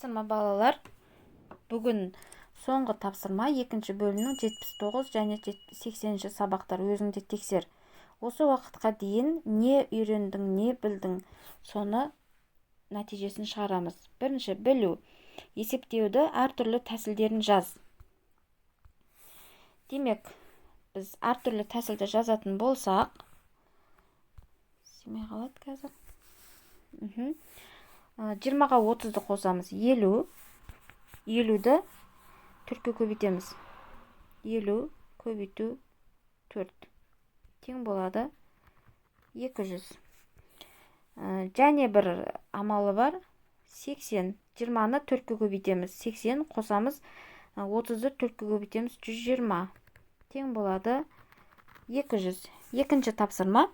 Саламатсыздар балалар. Бүгін соңғы тапсырма 2-ші бөлімнің 79 және 80-ші сабақтар. Өзіңді тексер. Осы уақытқа дейін не үйрендің, не білдің, соны нәтижесін шығарамыз. Бірінші, білу. Есептеуді әртүрлі тәсілдерін жаз. Демек, біз әртүрлі тәсілді жазатын болсақ, семей қалады қазір. 20-ға 30-ды қосамыз. 50. 50-ді 4-ке көбейтеміз. 50 көбейту 4. Тең болады 200. Және бір амалы бар. 80. 20-ны 4-ке көбейтеміз. 80 қосамыз. 30-ды 4-ке көбейтеміз. 120. Тең болады 200. Екінші тапсырма.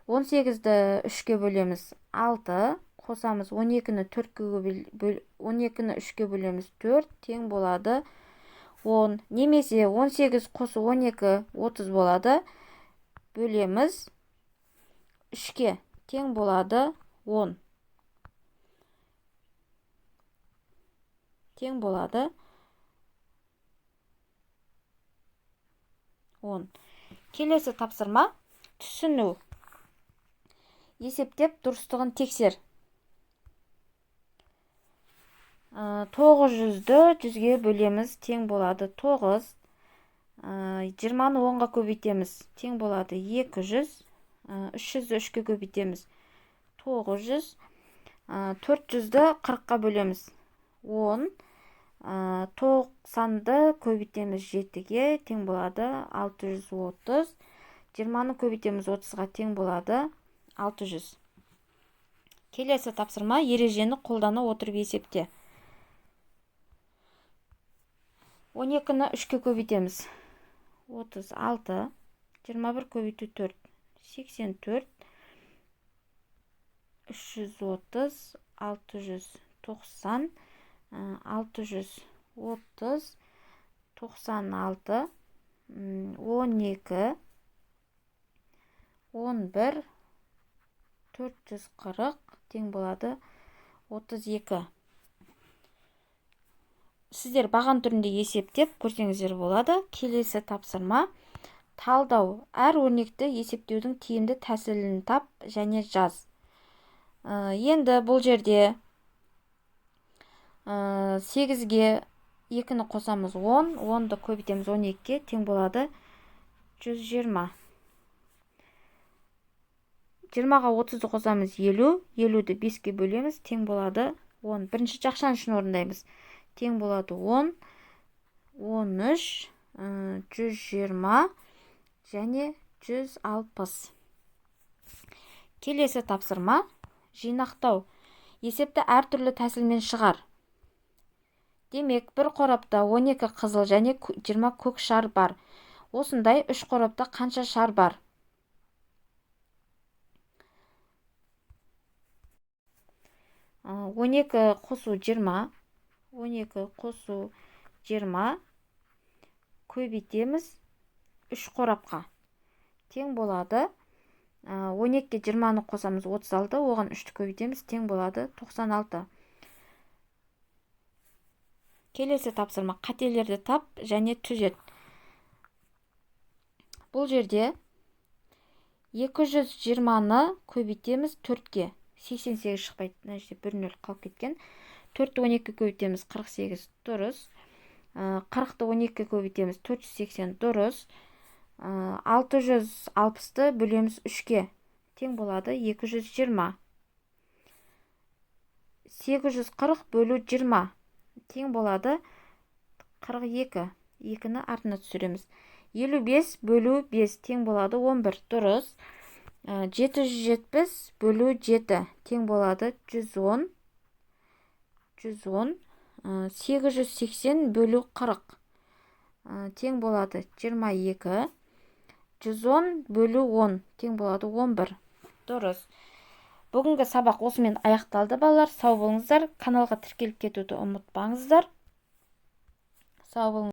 18-ді 3-ке бөлеміз. 6. Қосамыз. 12-ні 3-ке бөлеміз. 4. Тең болады 10. Немесе 18 қосу 12 30 болады. Бөлеміз 3-ке. Тең болады 10. Тең болады 10. Келесі тапсырма. Түсіну. Есептеп дұрыстығын тексер. 900-ді 100-ге бөлеміз. Тең болады 9. 20-ны 10-ға көбейтеміз. Тең болады 200. 300-ді 3-ке көбейтеміз. 900. 400-ді 40-қа бөлеміз. 10. 90-ды көбейтеміз 7-ге. Тең болады 630. 20-ны көбейтеміз 30-ға. Тең болады 600. Келесі тапсырма. Ережені қолдана отырып есепте. 12-ні 3-ке көбейтеміз. 36. 21 көбейту 4. 84. 330. 690. 630. 96. 12. 11. 440. Тең болады 32. Сіздер баған түрінде есептеп көрсеңіздер болады. Келесі тапсырма. Талдау. Әр өрнекті есептеудің тиімді тәсілін тап және жаз. Енді бұл жерде 8-ге 2-ні қосамыз 10. 10-ды көбейтеміз 12-ге. Тең болады 120. 20-ға 30-ды қосамыз 50. 50-ді 5-ке бөлеміз. Тең болады 10. Бірінші жақшан үшін орындаймыз. Тең болады 10. 13. 120. Және 160. Келесі тапсырма. Жинақтау. Есепті әртүрлі тәсілмен шығар. Демек, бір қорапта 12 қызыл және 20 көк шар бар. Осындай 3 қорапта қанша шар бар? — 12 қосу 20. 12 қосу 20 көбейтеміз 3 қорапқа. Тең болады 12-ге 20-ны қосамыз 36. Оған 3-ті көбейтеміз. Тең болады 96. Келесі тапсырма. Қателерді тап және түзет. Бұл жерде 220-ны көбейтеміз 4-ке. 88 шықпайды. Мына жерде 1-0 қалып кеткен. 4-ті 12-ке көбейтеміз 48. Дұрыс. 40-ты 12-ке көбейтеміз 480. Дұрыс. 660-ты бөлеміз 3-ке. Тең болады 220. 840 бөлу 20. Тең болады 42. 2-ні артына түсіреміз. 55 бөлу 5. Тең болады 11. Дұрыс. 770 бөлу 7. Тең болады 110. 110. 880 бөлу 40. Тең болады 22. 110 бөлу 10. Тең болады 11. Дұрыс. Бүгінгі сабақ осымен аяқталды, балалар. Сау болыңыздар. Каналға тіркеліп кетуді ұмытпаңыздар. Сау болыңыздар.